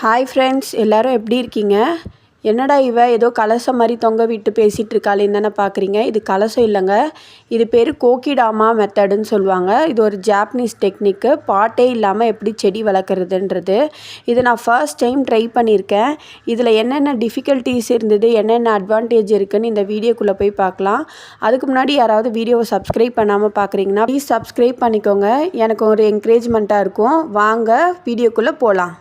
Hi friends, எல்லோரும் எப்படி இருக்கீங்க? என்னடா இவ ஏதோ கலசம் மாதிரி தொங்க விட்டு பேசிகிட்டு இருக்காளேன்னு தானே பார்க்குறீங்க. இது கலசம் இல்லைங்க, இது பேர் கோக்கிடாமா மெத்தடுன்னு சொல்லுவாங்க. இது ஒரு ஜாப்பனீஸ் டெக்னிக்கு. பாட்டே இல்லாமல் எப்படி செடி வளர்க்குறதுன்றது. இது நான் ஃபர்ஸ்ட் டைம் ட்ரை பண்ணியிருக்கேன். இதில் என்னென்ன டிஃபிகல்ட்டிஸ் இருந்தது, என்னென்ன அட்வான்டேஜ் இருக்குதுன்னு இந்த வீடியோக்குள்ளே போய் பார்க்கலாம். அதுக்கு முன்னாடி யாராவது வீடியோவை சப்ஸ்கிரைப் பண்ணாமல் பார்க்குறீங்கன்னா ப்ளீஸ் சப்ஸ்கிரைப் பண்ணிக்கோங்க. எனக்கு ஒரு என்கரேஜ்மெண்ட்டாக இருக்கும். வாங்க வீடியோக்குள்ளே போகலாம்.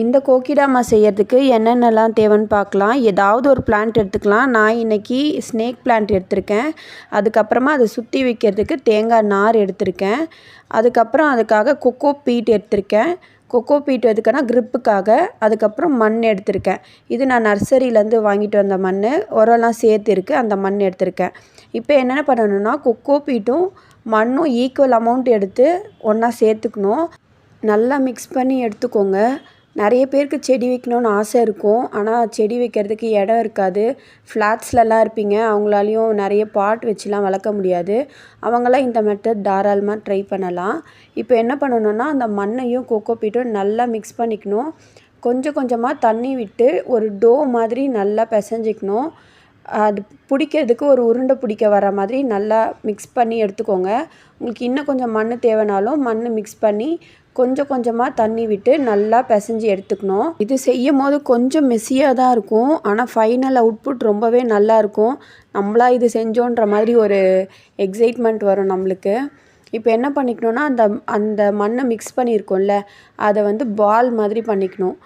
இந்த கோக்கிடாமா செய்கிறதுக்கு என்னென்னலாம் தேவைன்னு பார்க்கலாம். ஏதாவது ஒரு பிளான்ட் எடுத்துக்கலாம். நான் இன்றைக்கி ஸ்னேக் பிளான்ட் எடுத்திருக்கேன். அதுக்கப்புறமா அதை சுற்றி வைக்கிறதுக்கு தேங்காய் நார் எடுத்திருக்கேன். அதுக்கப்புறம் அதுக்காக கொக்கோ பீட் எடுத்திருக்கேன். கொக்கோ பீட் எதுக்குன்னா க்ரிப்புக்காக. அதுக்கப்புறம் மண் எடுத்திருக்கேன். இது நான் நர்சரியிலேருந்து வாங்கிட்டு வந்த மண், உரம்லாம் சேர்த்து இருக்குது, அந்த மண் எடுத்திருக்கேன். இப்போ என்னென்ன பண்ணணுன்னா, கொக்கோ பீட்டும் மண்ணும் ஈக்குவல் அமௌண்ட் எடுத்து ஒன்றா சேர்த்துக்கணும். நல்லா மிக்ஸ் பண்ணி எடுத்துக்கோங்க. நிறைய பேருக்கு செடி வைக்கணுன்னு ஆசை இருக்கும், ஆனால் செடி வைக்கிறதுக்கு இடம் இருக்காது. ஃப்ளாட்ஸ்லலாம் இருப்பீங்க, அவங்களாலையும் நிறைய பாட் வச்சுலாம் வளர்க்க முடியாது. அவங்களாம் இந்த மெத்தட் தாராளமாக ட்ரை பண்ணலாம். இப்போ என்ன பண்ணணுன்னா, அந்த மண்ணையும் கொக்கோ பீட்டும் நல்லா மிக்ஸ் பண்ணிக்கணும். கொஞ்சம் கொஞ்சமாக தண்ணி விட்டு ஒரு டோ மாதிரி நல்லா பிசைஞ்சிக்கணும். அது பிடிக்கிறதுக்கு ஒரு உருண்டை பிடிக்க வர மாதிரி நல்லா மிக்ஸ் பண்ணி எடுத்துக்கோங்க. உங்களுக்கு இன்னும் கொஞ்சம் மண் தேவைனாலும் மண் மிக்ஸ் பண்ணி கொஞ்சம் கொஞ்சமாக தண்ணி விட்டு நல்லா பிசைஞ்சு எடுத்துக்கணும். இது செய்யும் போது கொஞ்சம் மெஸ்ஸியாக தான் இருக்கும், ஆனால் ஃபைனல் அவுட்புட் ரொம்பவே நல்லாயிருக்கும். நம்மளா இது செஞ்சோன்ற மாதிரி ஒரு எக்ஸைட்மெண்ட் வரும் நம்மளுக்கு. இப்போ என்ன பண்ணிக்கணுன்னா, அந்த மண்ணை மிக்ஸ் பண்ணியிருக்கோம்ல, அதை பால் மாதிரி பண்ணிக்கணும்.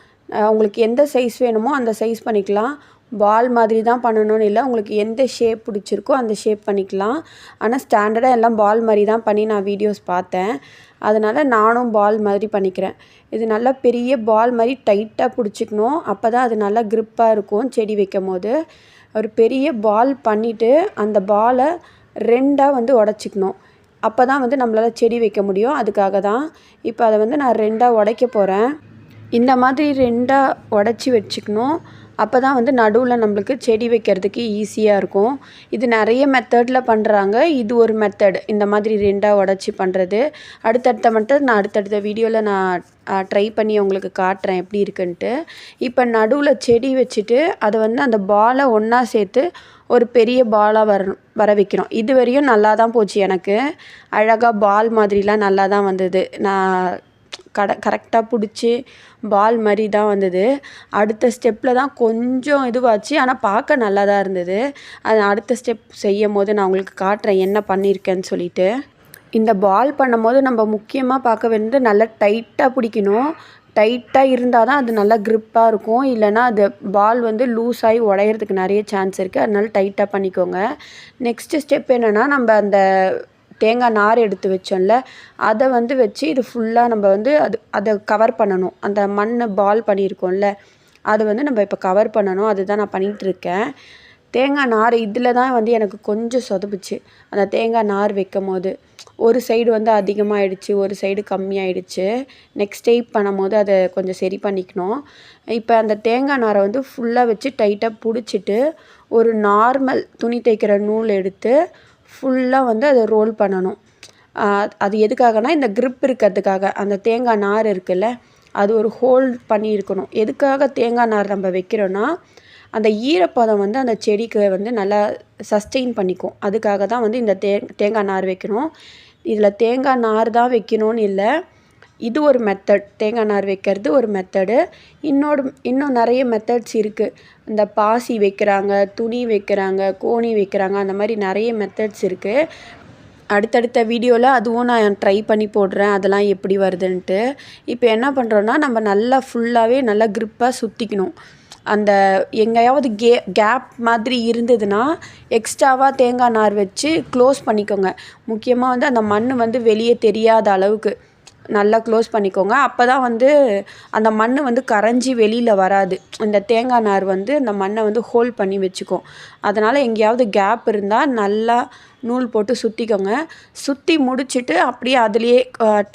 உங்களுக்கு எந்த சைஸ் வேணுமோ அந்த சைஸ் பண்ணிக்கலாம். பால் மாதிரி தான் பண்ணணும்னு இல்லை, உங்களுக்கு எந்த ஷேப் பிடிச்சிருக்கோ அந்த ஷேப் பண்ணிக்கலாம். ஆனால் ஸ்டாண்டர்டாக எல்லாம் பால் மாதிரி தான் பண்ணி நான் வீடியோஸ் பார்த்தேன், அதனால் நானும் பால் மாதிரி பண்ணிக்கிறேன். இது நல்லா பெரிய பால் மாதிரி டைட்டாக பிடிச்சிக்கணும். அப்போ தான் அது நல்லா க்ரிப்பாக இருக்கும் செடி வைக்கும் போது. ஒரு பெரிய பால் பண்ணிவிட்டு அந்த பாலை ரெண்டாக உடச்சிக்கணும். அப்போ தான் நம்மளால் செடி வைக்க முடியும். அதுக்காக தான் இப்போ அதை நான் ரெண்டாக உடைக்க போகிறேன். இந்த மாதிரி ரெண்டாக உடச்சி வச்சுக்கணும். அப்போ தான் நடுவில் நம்மளுக்கு செடி வைக்கிறதுக்கு ஈஸியாக இருக்கும். இது நிறைய மெத்தடில் பண்ணுறாங்க. இது ஒரு மெத்தட், இந்த மாதிரி ரெண்டாக உடச்சி பண்ணுறது. அடுத்தடுத்த மெத்தட் நான் அடுத்தடுத்த வீடியோவில் நான் ட்ரை பண்ணி உங்களுக்கு காட்டுறேன் எப்படி இருக்குன்ட்டு. இப்போ நடுவில் செடி வச்சுட்டு அதை அந்த பாலை ஒன்றா சேர்த்து ஒரு பெரிய பாலாக வர வைக்கிறோம். இது வரையும் நல்லா தான் போச்சு. எனக்கு அழகாக பால் மாதிரிலாம் நல்லா தான் வந்தது. நான் கரெக்டாக பிடிச்சி பால் மாதிரி தான் வந்தது. அடுத்த ஸ்டெப்பில் தான் கொஞ்சம் இதுவாச்சு, ஆனால் பார்க்க நல்லா தான் இருந்தது. அது அடுத்த ஸ்டெப் செய்யும் போது நான் உங்களுக்கு காட்டுறேன் என்ன பண்ணியிருக்கேன்னு சொல்லிட்டு. இந்த பால் பண்ணும் போது நம்ம முக்கியமாக பார்க்க வேண்டியது நல்லா டைட்டாக பிடிக்கணும். டைட்டாக இருந்தால் தான் அது நல்லா க்ரிப்பாக இருக்கும். இல்லைனா அது பால் லூஸ் ஆகி உடையிறதுக்கு நிறைய சான்ஸ் இருக்குது. அதனால டைட்டாக பண்ணிக்கோங்க. நெக்ஸ்ட்டு ஸ்டெப் என்னென்னா, நம்ம அந்த தேங்காய் நார் எடுத்து வச்சோம்ல, அதை வச்சு இது ஃபுல்லாக நம்ம அதை கவர் பண்ணணும். அந்த மண் பால் பண்ணியிருக்கோம்ல, அதை நம்ம இப்போ கவர் பண்ணணும். அதுதான் நான் பண்ணிகிட்ருக்கேன். தேங்காய் நார் இதில் தான் எனக்கு கொஞ்சம் சொதப்புச்சு. அந்த தேங்காய் நார் வைக்கும் போது ஒரு சைடு அதிகமாகிடுச்சு, ஒரு சைடு கம்மியாயிடுச்சு. நெக்ஸ்ட் டைப் பண்ணும் போது அதை கொஞ்சம் சரி பண்ணிக்கணும். இப்போ அந்த தேங்காய் நாரை ஃபுல்லாக வச்சு டைட்டாக பிடிச்சிட்டு ஒரு நார்மல் துணி தைக்கிற நூல் எடுத்து ஃபுல்லாக அதை ரோல் பண்ணணும். அது எதுக்காகனா, இந்த க்ரிப் இருக்கிறதுக்காக. அந்த தேங்காய் நார் இருக்குல்ல, அது ஒரு ஹோல்ட் பண்ணி இருக்கணும். எதுக்காக தேங்காய் நார் நம்ம வைக்கிறோன்னா, அந்த ஈரப்பதம் அந்த செடிக்கு நல்லா சஸ்டெயின் பண்ணிக்கும். அதுக்காக தான் இந்த தேங்காய் நார் வைக்கணும். இதில் தேங்காய் நார் தான் வைக்கணும்னு இல்லை, இது ஒரு மெத்தட். தேங்காய் நார் வைக்கிறது ஒரு மெத்தடு. இன்னும் நிறைய மெத்தட்ஸ் இருக்குது. இந்த பாசி வைக்கிறாங்க, துணி வைக்கிறாங்க, கோணி வைக்கிறாங்க, அந்த மாதிரி நிறைய மெத்தட்ஸ் இருக்குது. அடுத்தடுத்த வீடியோவில் அதுவும் நான் ட்ரை பண்ணி போடுறேன், அதெல்லாம் எப்படி வருதுன்ட்டு. இப்போ என்ன பண்ணுறோன்னா, நம்ம நல்லா ஃபுல்லாகவே நல்லா க்ரிப்பாக சுற்றிக்கணும். அந்த எங்கேயாவது கேப் மாதிரி இருந்ததுன்னா எக்ஸ்ட்ராவாக தேங்காய் நார் வச்சு க்ளோஸ் பண்ணிக்கோங்க. முக்கியமாக அந்த மண் வெளியே தெரியாத அளவுக்கு நல்லா க்ளோஸ் பண்ணிக்கோங்க. அப்போ தான் அந்த மண் கரைஞ்சி வெளியில் வராது. இந்த தேங்காய் நார் அந்த மண்ணை ஹோல்ட் பண்ணி வச்சுக்கும். அதனால் எங்கேயாவது கேப் இருந்தால் நல்லா நூல் போட்டு சுற்றிக்கோங்க. சுற்றி முடிச்சுட்டு அப்படியே அதுலேயே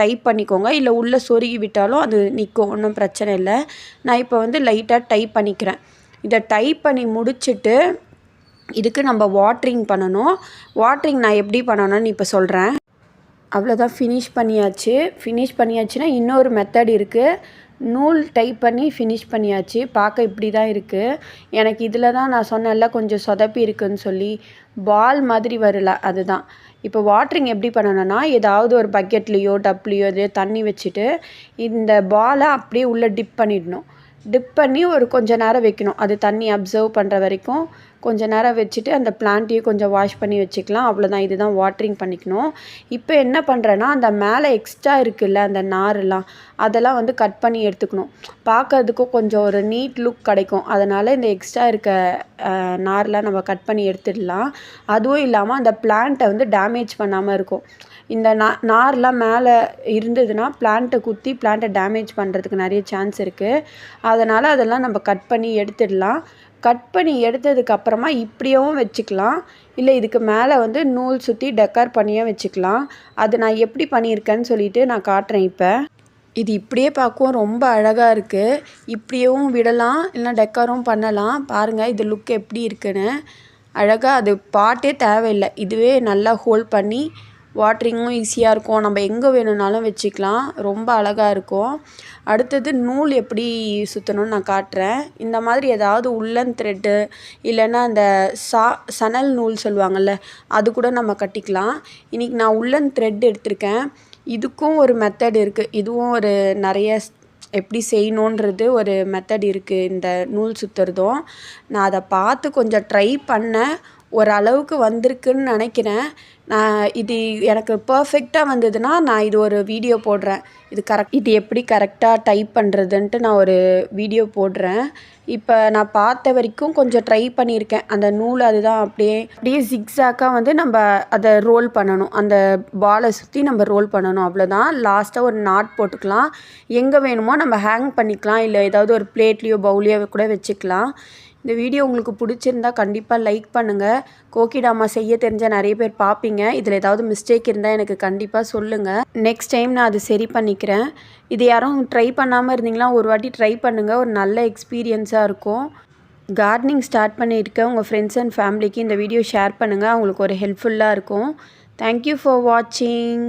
டைப் பண்ணிக்கோங்க. இல்லை உள்ளே சொருகி விட்டாலும் அது நிற்கும், ஒன்றும் பிரச்சனை இல்லை. நான் இப்போ லைட்டாக டைப் பண்ணிக்கிறேன். இதை டைப் பண்ணி முடிச்சுட்டு இதுக்கு நம்ம வாட்ரிங் பண்ணணும். வாட்ரிங் நான் எப்படி பண்ணணும்னு இப்போ சொல்கிறேன். அவ்வளோதான் ஃபினிஷ் பண்ணியாச்சுன்னா இன்னொரு மெத்தட் இருக்குது. நூல் டைப் பண்ணி ஃபினிஷ் பண்ணியாச்சு. பார்க்க இப்படி தான் இருக்குது. எனக்கு இதில் தான் நான் சொன்னேன்ல கொஞ்சம் சொதப்பி இருக்குன்னு சொல்லி, பால் மாதிரி வரல, அதுதான். இப்போ வாட்டரிங் எப்படி பண்ணணும்னா, ஏதாவது ஒரு பக்கெட்லேயோ டப்லேயோ எதையோ தண்ணி வச்சுட்டு இந்த பாலை அப்படியே உள்ளே டிப் பண்ணிடணும். டிப் பண்ணி ஒரு கொஞ்ச நேரம் வைக்கணும். அது தண்ணி அப்சர்வ் பண்ணுற வரைக்கும் கொஞ்ச நேரம் வச்சுட்டு அந்த பிளான்ட்டையும் கொஞ்சம் வாஷ் பண்ணி வச்சுக்கலாம். அவ்வளோதான், இதுதான் வாட்டரிங் பண்ணிக்கணும். இப்போ என்ன பண்ணுறேன்னா, அந்த மேலே எக்ஸ்ட்ரா இருக்குல்ல அந்த நாரெல்லாம், அதெல்லாம் வந்து கட் பண்ணி எடுத்துக்கணும். பார்க்கறதுக்கும் கொஞ்சம் ஒரு நீட் லுக் கிடைக்கும். அதனால் இந்த எக்ஸ்ட்ரா இருக்க நாரெலாம் நம்ம கட் பண்ணி எடுத்துடலாம். அதுவும் இல்லாமல் அந்த பிளான்ட்டை வந்து டேமேஜ் பண்ணாமல் இருக்கும். இந்த நார்லாம் மேலே இருந்ததுன்னா பிளான்ட்டை குத்தி பிளான்ட்டை டேமேஜ் பண்ணுறதுக்கு நிறைய சான்ஸ் இருக்குது. அதனால் அதெல்லாம் நம்ம கட் பண்ணி எடுத்துடலாம். கட் பண்ணி எடுத்ததுக்கப்புறமா இப்படியும் வச்சுக்கலாம், இல்லை இதுக்கு மேலே வந்து நூல் சுற்றி டெக்கார் பண்ணியும் வச்சுக்கலாம். அது நான் எப்படி பண்ணியிருக்கேன்னு சொல்லிவிட்டு நான் காட்டுறேன். இப்போ இது இப்படியே பார்க்கவும் ரொம்ப அழகாக இருக்குது. இப்படியும் விடலாம், இல்லைனா டெக்காரும் பண்ணலாம். பாருங்கள் இது லுக் எப்படி இருக்குன்னு. அழகாக அது பாட்டே தேவையில்லை, இதுவே நல்லா ஹோல்ட் பண்ணி வாட்டரிங்கும் ஈஸியாக இருக்கும். நம்ம எங்கே வேணும்னாலும் வச்சுக்கலாம். ரொம்ப அழகாக இருக்கும். அடுத்தது நூல் எப்படி சுற்றணும்னு நான் காட்டுறேன். இந்த மாதிரி ஏதாவது உள்ளன் த்ரெட்டு இல்லைன்னா அந்த சணல் நூல் சொல்லுவாங்கள்ல, அது கூட நம்ம கட்டிக்கலாம். இன்றைக்கி நான் உள்ளன் த்ரெட் எடுத்திருக்கேன். இதுக்கும் ஒரு மெத்தட் இருக்குது. இதுவும் ஒரு நிறைய எப்படி செய்யணுன்றது ஒரு மெத்தட் இருக்குது. இந்த நூல் சுற்றுறதும் நான் அதை பார்த்து கொஞ்சம் ட்ரை பண்ணேன். ஓரளவுக்கு வந்திருக்குன்னு நினைக்கிறேன். இது எனக்கு பர்ஃபெக்டாக வந்ததுன்னா நான் இது ஒரு வீடியோ போடுறேன். இது எப்படி கரெக்டாக டைப் பண்ணுறதுன்ட்டு நான் ஒரு வீடியோ போடுறேன். இப்போ நான் பார்த்த வரைக்கும் கொஞ்சம் ட்ரை பண்ணியிருக்கேன். அந்த நூல் அதுதான் அப்படியே ஜிக்ஸாக்காக வந்து நம்ம அதை ரோல் பண்ணணும். அந்த பாலை சுற்றி நம்ம ரோல் பண்ணணும், அவ்வளோதான். லாஸ்ட்டாக ஒரு நாட் போட்டுக்கலாம். எங்கே வேணுமோ நம்ம ஹேங் பண்ணிக்கலாம், இல்லை ஏதாவது ஒரு பிளேட்லேயோ பவுலையோ கூட வச்சுக்கலாம். இந்த வீடியோ உங்களுக்கு பிடிச்சிருந்தா கண்டிப்பாக லைக் பண்ணுங்கள். கோக்கிடாமா செய்ய தெரிஞ்ச நிறைய பேர் பார்ப்பீங்க. இதில் ஏதாவது மிஸ்டேக் இருந்தால் எனக்கு கண்டிப்பாக சொல்லுங்கள். நெக்ஸ்ட் டைம் நான் அது சரி பண்ணிக்கிறேன். இது யாரும் ட்ரை பண்ணாமல் இருந்தீங்களா, ஒரு வாட்டி ட்ரை பண்ணுங்கள். ஒரு நல்ல எக்ஸ்பீரியன்ஸாக இருக்கும். கார்டனிங் ஸ்டார்ட் பண்ணியிருக்க உங்கள் ஃப்ரெண்ட்ஸ் அண்ட் ஃபேமிலிக்கு இந்த வீடியோ ஷேர் பண்ணுங்கள். அவங்களுக்கு ஒரு ஹெல்ப்ஃபுல்லாக இருக்கும். தேங்க்யூ ஃபார் வாட்சிங்.